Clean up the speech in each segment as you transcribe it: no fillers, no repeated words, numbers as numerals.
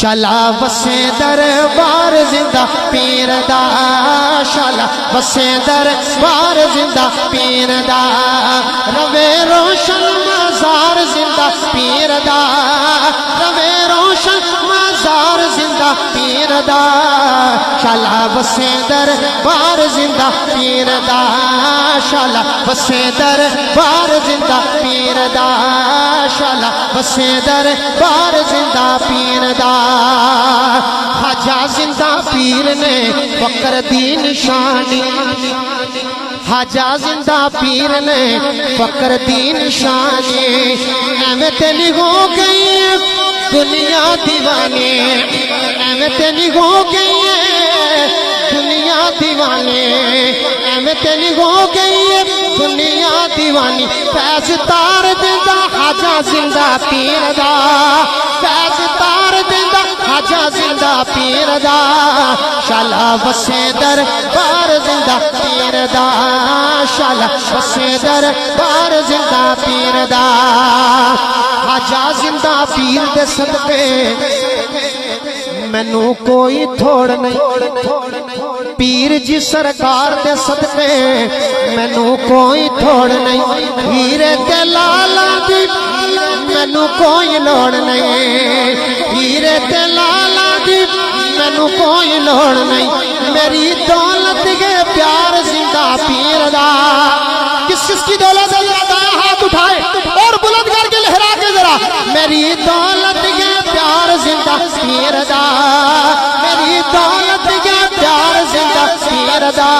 شالا وسے دربار زندہ پیر دا شالا وسے دربار زندہ پیر دا روے روشن مزار زندہ پیر دا روے روشن مزار زندہ پیر دا شالا وسے دربار زندہ پیر دا شالا وسے دربار زندہ پیر دا شالا وسے دربار زندہ پیر دا خواجہ زندہ پیر نے فقر دی نشانی خواجہ زندہ پیر نے فقر دی نشانی ایویں تیلی ہو گئی دنیا دیوانی ایویں تیلی ہو گئی دنیا دیوانی ایویں تیلی ہو گئی دنیا دیوانی فیض تار دیندہ خواجہ زندہ پیر دا فیض تار دیندہ خواجہ زندہ پیر دا شالا وسے دربار زندہ پیر دا شالا وسے دربار زندہ پیر دا خواجہ زندہ پیر دے صدقے مینوں کوئی تھوڑ نہیں پیر جی سرکار دے صدقے مینوں کوئی تھوڑ نہیں ہیرے تے لالا دی مینوں کوئی لوڑ نہیں ہیرے تے لالا دی مینوں کوئی لوڑ نہیں میری دولت کے پیار زندہ پیر دا کس کی دولت ہے دائیں ہاتھ اٹھائے اور بلند کر کے لہرا کے ذرا میری دولت کے پیار زندہ پیر دا میری دولت کے پیار زندہ پیر دا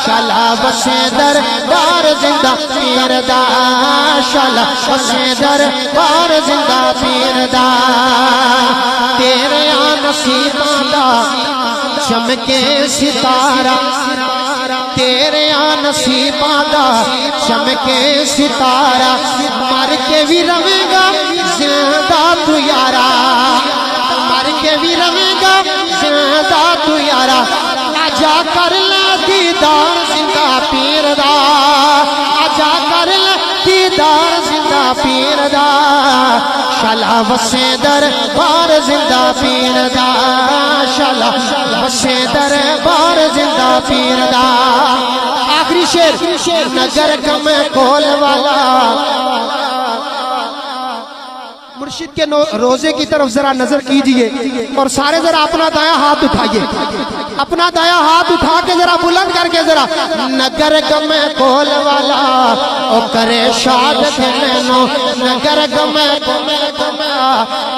شالا وسے دربار زندہ پیر دا شالا وسے دربار زندہ پیر دا تیرے نصیباں دا چمکے ستارہ تیرے نصیباں دا چمکے ستارہ مر کے بھی رہے گا زندہ تو یارا مر کے بھی رہے گا زندہ تو یارا آجا کر لے دیدار زندہ پیر دا آجا کر لے دیدار زندہ پیر دا شالا وسے دربار زندہ پیر دا شالا وسے دربار زندہ پیر دا آخری شیر نگر کم کول والا مرشد کے روزے کی طرف ذرا نظر کیجئے اور سارے ذرا اپنا دایاں ہاتھ اٹھائیے اپنا دایاں ہاتھ اٹھا کے ذرا بلند کر کے ذرا نگر گم کول والا او کرے شاد دلنو نگر گم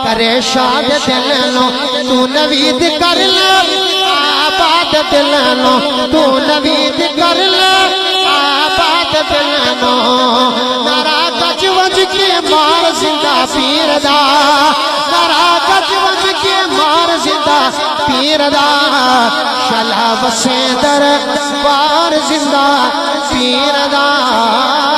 کرے شاد دلنو تو نوید کر لے آباد دلنو تو نوید کر لے آباد دلنو نارا گج وج کے مار زندہ پیر دا نارا گج وج کے مار زندہ پیر دا شالا وسے دربار زندہ پیر دا